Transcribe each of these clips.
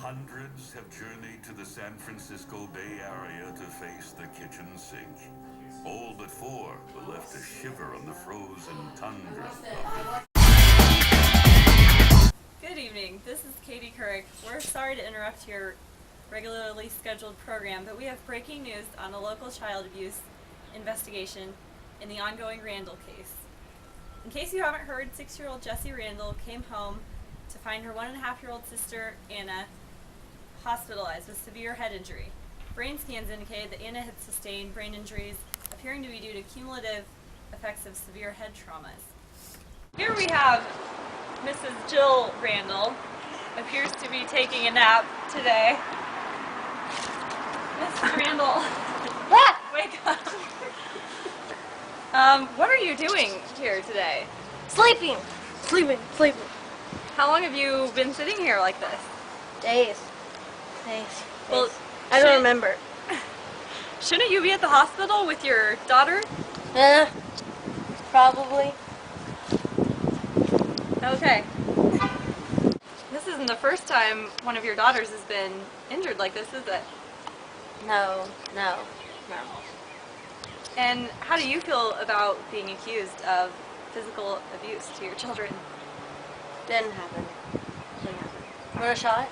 Hundreds have journeyed to the San Francisco Bay Area to face the kitchen sink. All but 4 were left to shiver on the frozen tundra of the... Good evening, this is Katie Couric. We're sorry to interrupt your regularly scheduled program, but we have breaking news on a local child abuse investigation in the ongoing Randall case. In case you haven't heard, 6-year-old Jessie Randall came home to find her 1.5-year-old sister, Anna, hospitalized with severe head injury. Brain scans indicated that Anna had sustained brain injuries appearing to be due to cumulative effects of severe head traumas. Here we have Mrs. Jill Randall, appears to be taking a nap today. Mrs. Randall, wake up. What are you doing here today? Sleeping. How long have you been sitting here like this? Days. Well, I don't remember. Shouldn't you be at the hospital with your daughter? Probably. Okay. This isn't the first time one of your daughters has been injured like this, is it? No. And how do you feel about being accused of physical abuse to your children? Didn't happen. Want a shot?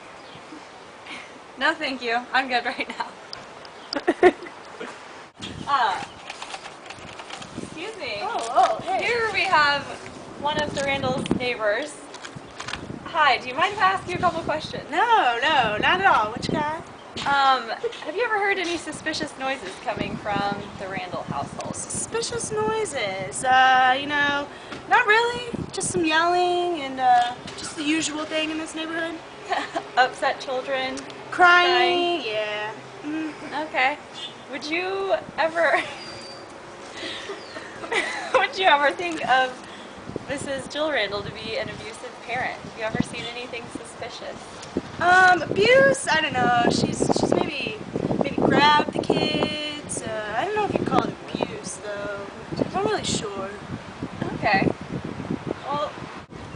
No, thank you. I'm good right now. Excuse me. Oh, hey. Here we have one of the Randall's neighbors. Hi, do you mind if I ask you a couple questions? No, not at all. Which guy? Have you ever heard any suspicious noises coming from the Randall household? Suspicious noises. Not really. Just some yelling and just the usual thing in this neighborhood. Upset children? Crying. Yeah. Okay. Would you ever think of Mrs. Jill Randall to be an abusive parent? Have you ever seen anything suspicious? Abuse? I don't know. She's maybe grabbed the kids. I don't know if you'd call it abuse though. I'm not really sure. Okay. Well,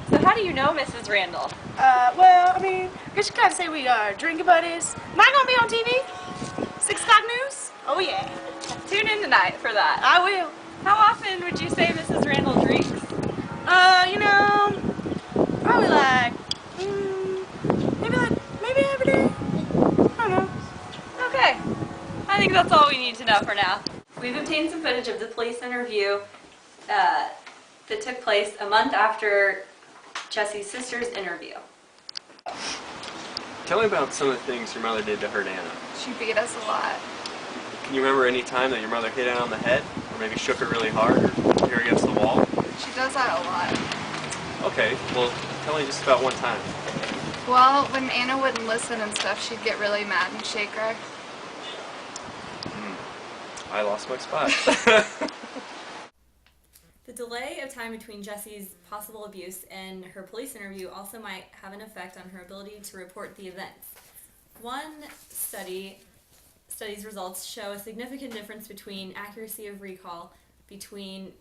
so how do you know Mrs. Randall? I guess you kind of say we are drinking buddies. Am I gonna be on TV? 6 o'clock news? Oh yeah. Tune in tonight for that. I will. How often would you say Mrs. Randall drinks? Probably maybe every day. I don't know. Okay. I think that's all we need to know for now. We've obtained some footage of the police interview that took place a month after Jessie's sister's interview. Tell me about some of the things your mother did to hurt Anna. She beat us a lot. Can you remember any time that your mother hit Anna on the head? Or maybe shook her really hard or hit her against the wall? She does that a lot. Okay, well, tell me just about one time. Well, when Anna wouldn't listen and stuff, she'd get really mad and shake her. I lost my spot. The delay of time between Jessie's possible abuse and her police interview also might have an effect on her ability to report the events. One study's results show a significant difference between accuracy of recall between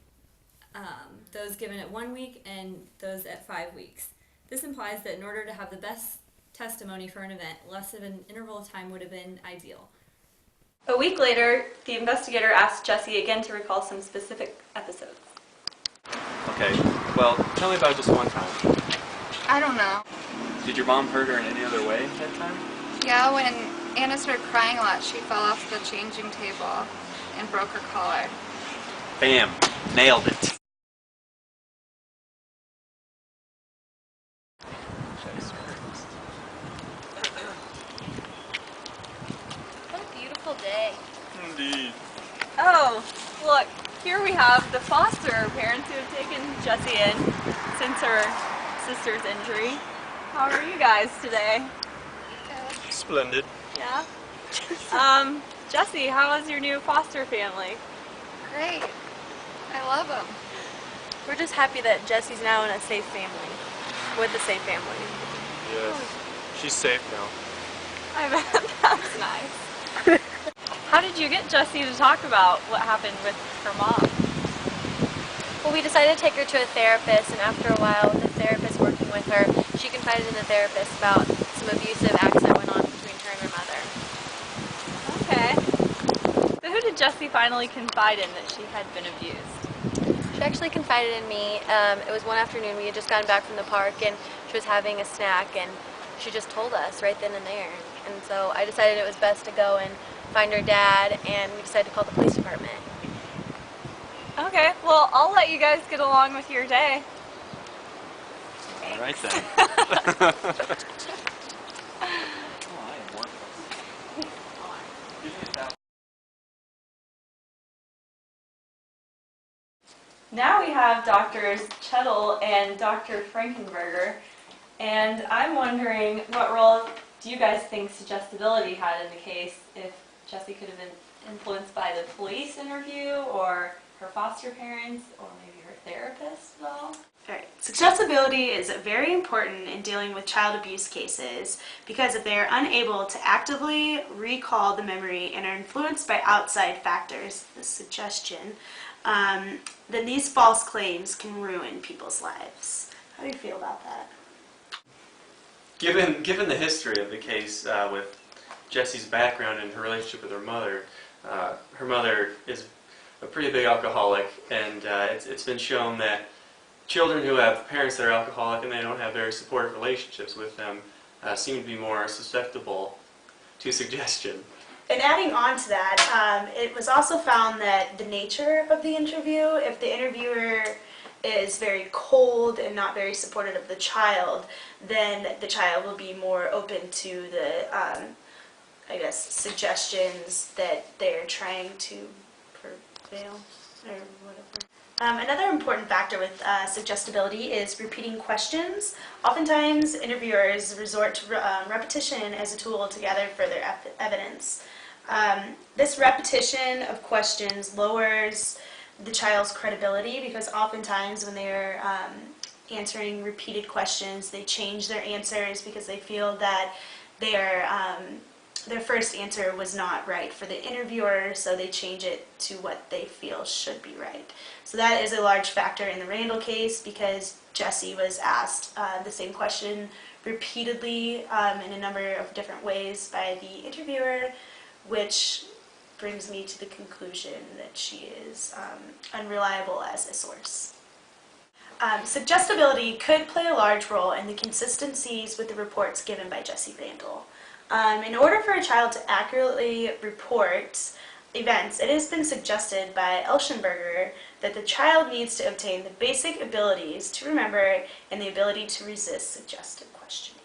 those given at 1 week and those at 5 weeks. This implies that in order to have the best testimony for an event, less of an interval of time would have been ideal. A week later, the investigator asked Jessie again to recall some specific episodes. Okay, well, tell me about just one time. I don't know. Did your mom hurt her in any other way that time? Yeah, when Anna started crying a lot, she fell off the changing table and broke her collar. Bam! Nailed it. What a beautiful day. Indeed. Oh, look, here we have the foster parents who have taken Jessie in since her sister's injury. How are you guys today? Splendid. Yeah? Jessie, how is your new foster family? Great. I love them. We're just happy that Jessie's now in a safe family. With a safe family. Yes. She's safe now. I bet that's nice. How did you get Jessie to talk about what happened with her mom? Well, we decided to take her to a therapist, and after a while, with the therapist working with her, she confided in the therapist about some abusive acts that went on Jessie finally confide in that she had been abused? She actually confided in me. It was one afternoon. We had just gotten back from the park, and she was having a snack, and she just told us right then and there. And so I decided it was best to go and find her dad, and we decided to call the police department. Okay, well, I'll let you guys get along with your day. All right then. Now we have Drs. Chettle and Dr. Frankenberger, and I'm wondering what role do you guys think suggestibility had in the case, if Jessie could have been influenced by the police interview or her foster parents or maybe her therapist at all? Alright, suggestibility is very important in dealing with child abuse cases because if they are unable to actively recall the memory and are influenced by outside factors, the suggestion, then these false claims can ruin people's lives. How do you feel about that? Given the history of the case with Jessie's background and her relationship with her mother is a pretty big alcoholic, and it's been shown that children who have parents that are alcoholic and they don't have very supportive relationships with them seem to be more susceptible to suggestion. And adding on to that, it was also found that the nature of the interview, if the interviewer is very cold and not very supportive of the child, then the child will be more open to the, I guess, suggestions that they're trying to prevail or whatever. Another important factor with suggestibility is repeating questions. Oftentimes, interviewers resort to repetition as a tool to gather further evidence. This repetition of questions lowers the child's credibility because oftentimes when they're answering repeated questions, they change their answers because they feel that their first answer was not right for the interviewer, so they change it to what they feel should be right. So that is a large factor in the Randall case because Jessie was asked the same question repeatedly in a number of different ways by the interviewer, which brings me to the conclusion that she is unreliable as a source. Suggestibility could play a large role in the consistencies with the reports given by Jessie Randall. In order for a child to accurately report events, it has been suggested by Elschenberger that the child needs to obtain the basic abilities to remember and the ability to resist suggestive questioning.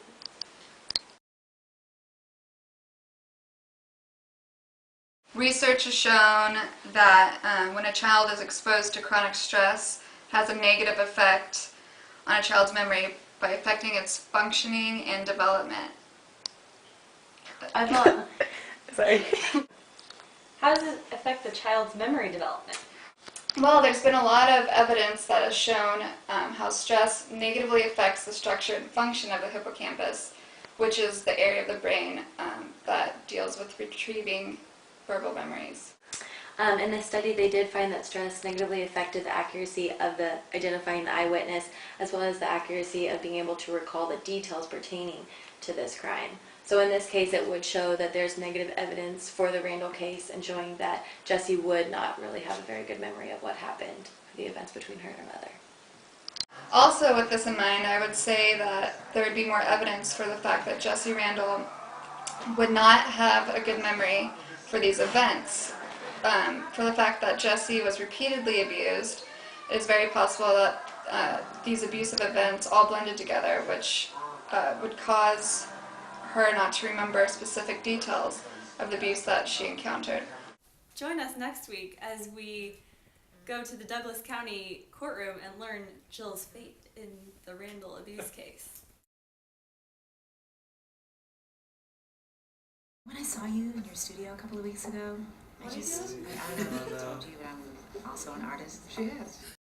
Research has shown that when a child is exposed to chronic stress, it has a negative effect on a child's memory by affecting its functioning and development. I thought, Sorry. how does it affect the child's memory development? Well, there's been a lot of evidence that has shown how stress negatively affects the structure and function of the hippocampus, which is the area of the brain that deals with retrieving verbal memories. In this study, they did find that stress negatively affected the accuracy of identifying the eyewitness, as well as the accuracy of being able to recall the details pertaining to this crime. So in this case, it would show that there's negative evidence for the Randall case and showing that Jessie would not really have a very good memory of what happened, the events between her and her mother. Also, with this in mind, I would say that there would be more evidence for the fact that Jessie Randall would not have a good memory for these events. For the fact that Jessie was repeatedly abused, it is very possible that these abusive events all blended together, which would cause her not to remember specific details of the abuse that she encountered. Join us next week as we go to the Douglas County courtroom and learn Jill's fate in the Randall abuse case. When I saw you in your studio a couple of weeks ago, I don't know if I told you, but I'm also an artist. She is.